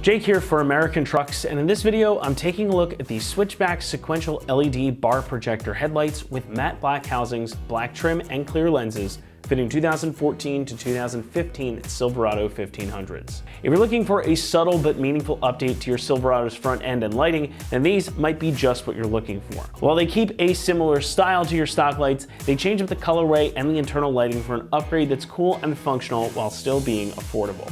Jake here for American Trucks, and in this video I'm taking a look at the Switchback sequential LED bar projector headlights with matte black housings, black trim, and clear lenses, fitting 2014 to 2015 Silverado 1500s. If you're looking for a subtle but meaningful update to your Silverado's front end and lighting, then these might be just what you're looking for. While they keep a similar style to your stock lights, they change up the colorway and the internal lighting for an upgrade that's cool and functional while still being affordable.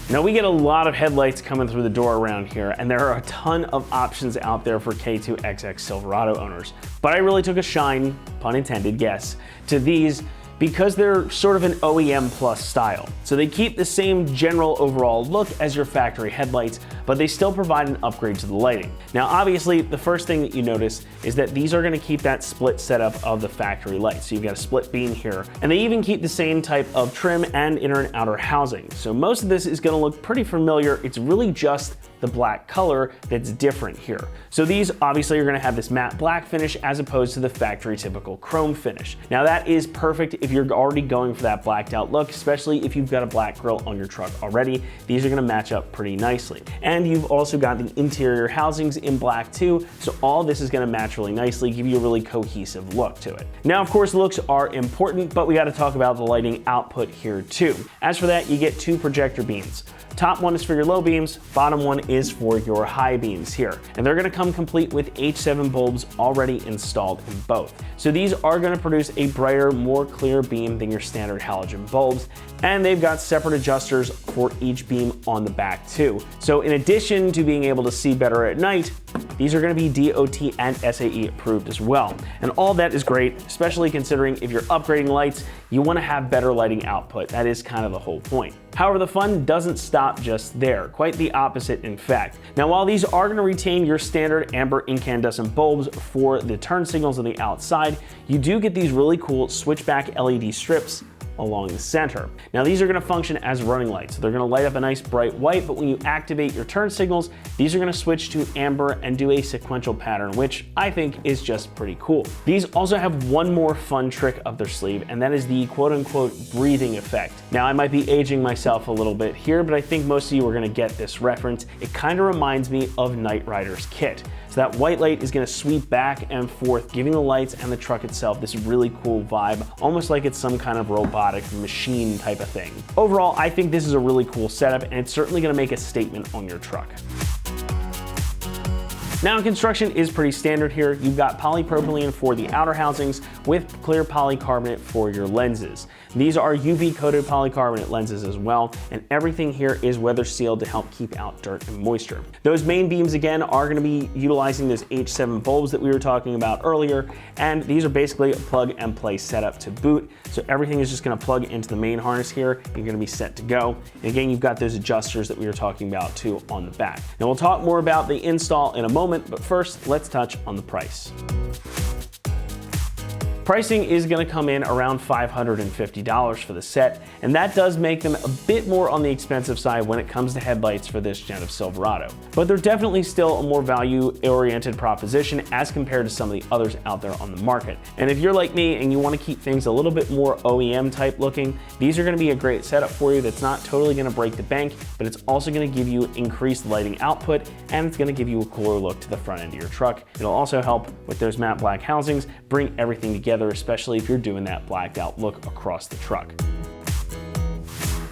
Now, we get a lot of headlights coming through the door around here, and there are a ton of options out there for K2XX Silverado owners. But I really took a shine, pun intended, guess, to these because they're sort of an OEM plus style. So they keep the same general overall look as your factory headlights, but they still provide an upgrade to the lighting. Now, obviously, the first thing that you notice is that these are gonna keep that split setup of the factory lights. So you've got a split beam here, and they even keep the same type of trim and inner and outer housing. So most of this is gonna look pretty familiar. It's really just the black color that's different here. So these obviously are gonna have this matte black finish as opposed to the factory typical chrome finish. Now that is perfect if you're already going for that blacked out look, especially if you've got a black grille on your truck already. These are gonna match up pretty nicely. And you've also got the interior housings in black too, so all this is gonna match really nicely, give you a really cohesive look to it. Now, of course, looks are important, but we gotta talk about the lighting output here too. As for that, you get two projector beams. Top one is for your low beams, bottom one is for your high beams here. And they're gonna come complete with H7 bulbs already installed in both. So these are gonna produce a brighter, more clear beam than your standard halogen bulbs. And they've got separate adjusters for each beam on the back too. So in addition to being able to see better at night, these are gonna be DOT and SAE approved as well. And all that is great, especially considering if you're upgrading lights, you wanna have better lighting output. That is kind of the whole point. However, the fun doesn't stop just there, quite the opposite in fact. Now, while these are gonna retain your standard amber incandescent bulbs for the turn signals on the outside, you do get these really cool switchback LED strips along the center. Now, these are gonna function as running lights. So they're gonna light up a nice bright white, but when you activate your turn signals, these are gonna switch to amber and do a sequential pattern, which I think is just pretty cool. These also have one more fun trick up their sleeve, and that is the quote unquote breathing effect. Now, I might be aging myself a little bit here, but I think most of you are gonna get this reference. It kind of reminds me of Knight Rider's kit. So that white light is gonna sweep back and forth, giving the lights and the truck itself this really cool vibe, almost like it's some kind of robotic machine type of thing. Overall, I think this is a really cool setup, and it's certainly gonna make a statement on your truck. Now, construction is pretty standard here. You've got polypropylene for the outer housings with clear polycarbonate for your lenses. These are UV coated polycarbonate lenses as well, and everything here is weather sealed to help keep out dirt and moisture. Those main beams again are gonna be utilizing those H7 bulbs that we were talking about earlier, and these are basically a plug and play setup to boot. So everything is just gonna plug into the main harness here. You're gonna be set to go. And again, you've got those adjusters that we were talking about too on the back. Now, we'll talk more about the install in a moment, but first, let's touch on the price. Pricing is gonna come in around $550 for the set, and that does make them a bit more on the expensive side when it comes to headlights for this gen of Silverado. But they're definitely still a more value-oriented proposition as compared to some of the others out there on the market. And if you're like me and you wanna keep things a little bit more OEM type looking, these are gonna be a great setup for you that's not totally gonna break the bank, but it's also gonna give you increased lighting output, and it's gonna give you a cooler look to the front end of your truck. It'll also help with those matte black housings, bring everything together, especially if you're doing that blacked out look across the truck.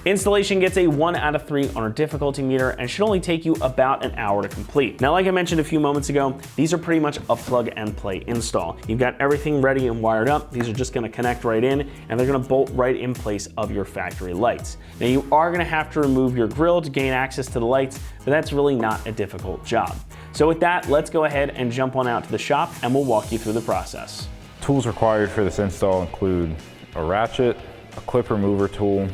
Installation gets a 1 out of 3 on our difficulty meter and should only take you about an hour to complete. Now, like I mentioned a few moments ago, these are pretty much a plug and play install. You've got everything ready and wired up. These are just gonna connect right in, and they're gonna bolt right in place of your factory lights. Now, you are gonna have to remove your grille to gain access to the lights, but that's really not a difficult job. So with that, let's go ahead and jump on out to the shop and we'll walk you through the process. Tools required for this install include a ratchet, a clip remover tool,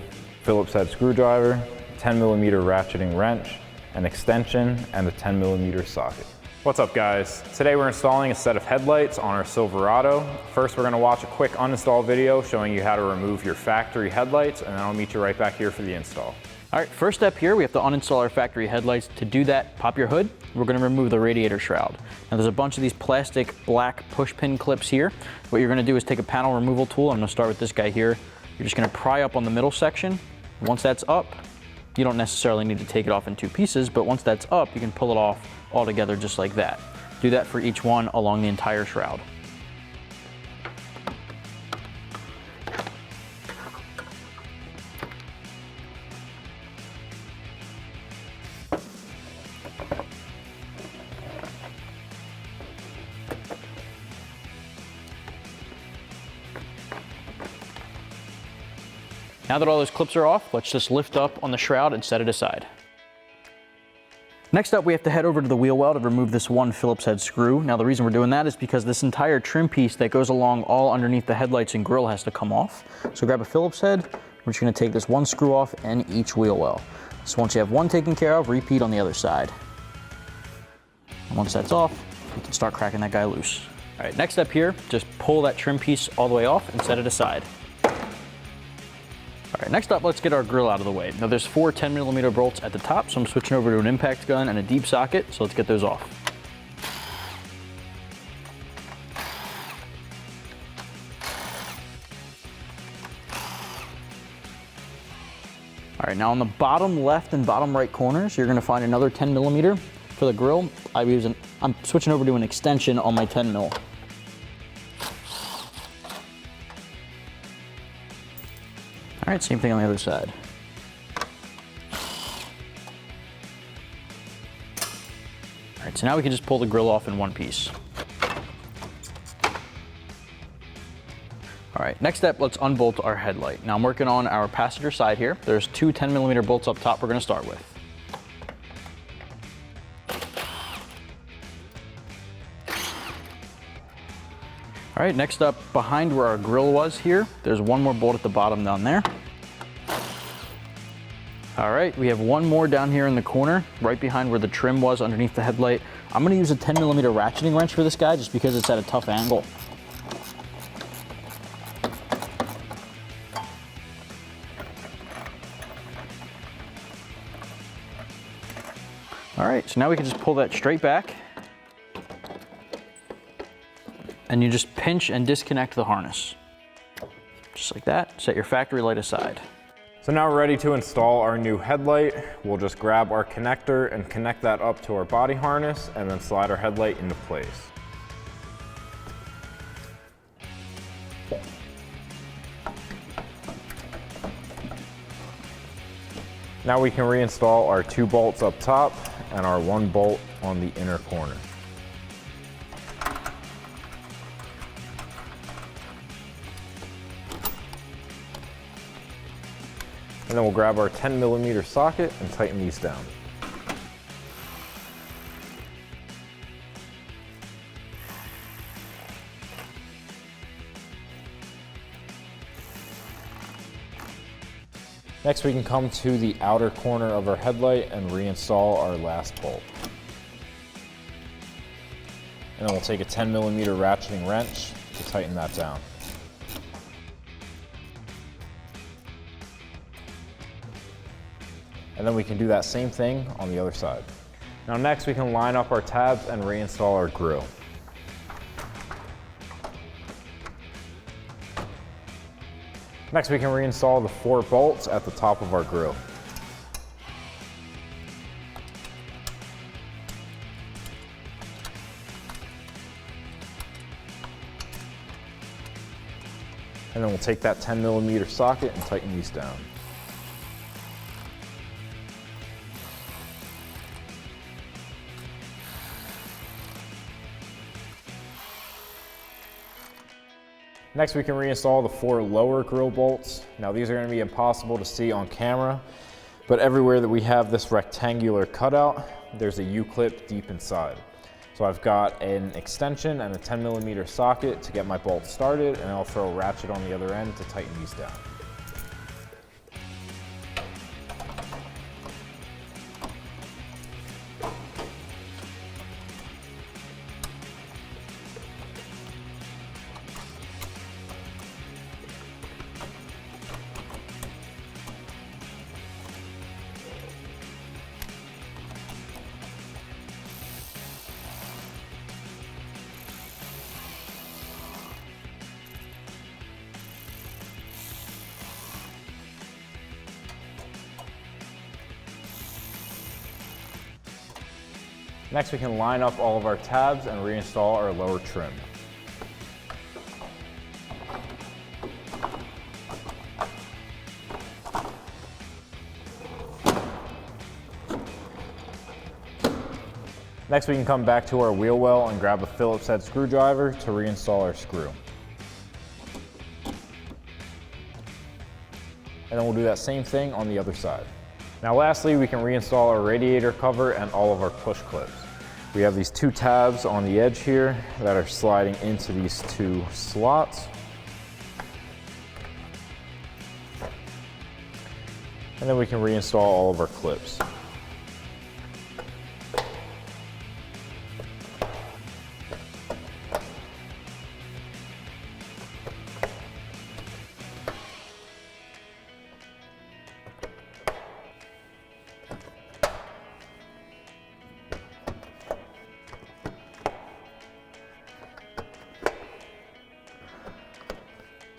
Phillips head screwdriver, 10mm ratcheting wrench, an extension, and a 10mm socket. What's up, guys? Today we're installing a set of headlights on our Silverado. First, we're gonna watch a quick uninstall video showing you how to remove your factory headlights, and then I'll meet you right back here for the install. All right, first step here, we have to uninstall our factory headlights. To do that, pop your hood. We're gonna remove the radiator shroud. Now there's a bunch of these plastic black push pin clips here. What you're gonna do is take a panel removal tool. I'm gonna start with this guy here. You're just gonna pry up on the middle section. Once that's up, You don't necessarily need to take it off in 2 pieces, but once that's up, you can pull it off all together just like that. Do that for each one along the entire shroud. Now that all those clips are off, let's just lift up on the shroud and set it aside. Next up, we have to head over to the wheel well to remove this one Phillips head screw. Now the reason we're doing that is because this entire trim piece that goes along all underneath the headlights and grille has to come off. So grab a Phillips head, we're just gonna take this one screw off in each wheel well. So once you have one taken care of, repeat on the other side. And once that's off, you can start cracking that guy loose. All right, next step here, just pull that trim piece all the way off and set it aside. All right, next up, let's get our grill out of the way. Now there's 4 10mm bolts at the top, so I'm switching over to an impact gun and a deep socket, so let's get those off. All right, now on the bottom left and bottom right corners, you're gonna find another 10mm. For the grill, I'm switching over to an extension on my 10mm. All right, same thing on the other side. All right, so now we can just pull the grill off in one piece. All right, next step, let's unbolt our headlight. Now I'm working on our passenger side here. There's 2 10mm bolts up top we're gonna start with. All right, next up, behind where our grill was here, there's one more bolt at the bottom down there. All right, we have one more down here in the corner, right behind where the trim was underneath the headlight. I'm gonna use a 10mm ratcheting wrench for this guy just because it's at a tough angle. All right, so now we can just pull that straight back. And you just pinch and disconnect the harness. Just like that, set your factory light aside. So now we're ready to install our new headlight. We'll just grab our connector and connect that up to our body harness and then slide our headlight into place. Now we can reinstall our 2 bolts up top and our 1 bolt on the inner corner. And then we'll grab our 10mm socket and tighten these down. Next, we can come to the outer corner of our headlight and reinstall our last bolt. And then we'll take a 10mm ratcheting wrench to tighten that down. And then we can do that same thing on the other side. Now next we can line up our tabs and reinstall our grill. Next we can reinstall the 4 bolts at the top of our grill. And then we'll take that 10mm socket and tighten these down. Next, we can reinstall the 4 lower grill bolts. Now these are going to be impossible to see on camera, but everywhere that we have this rectangular cutout, there's a U-clip deep inside. So I've got an extension and a 10mm socket to get my bolts started, and I'll throw a ratchet on the other end to tighten these down. Next, we can line up all of our tabs and reinstall our lower trim. Next, we can come back to our wheel well and grab a Phillips head screwdriver to reinstall our screw. And then we'll do that same thing on the other side. Now lastly, we can reinstall our radiator cover and all of our push clips. We have these 2 tabs on the edge here that are sliding into these 2 slots. And then we can reinstall all of our clips.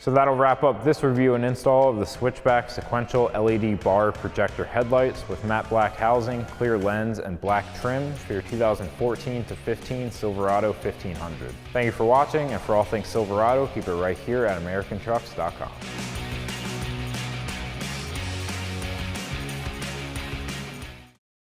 So that'll wrap up this review and install of the Switchback sequential LED bar projector headlights with matte black housing, clear lens, and black trim for your 2014 to 15 Silverado 1500. Thank you for watching, and for all things Silverado, keep it right here at AmericanTrucks.com.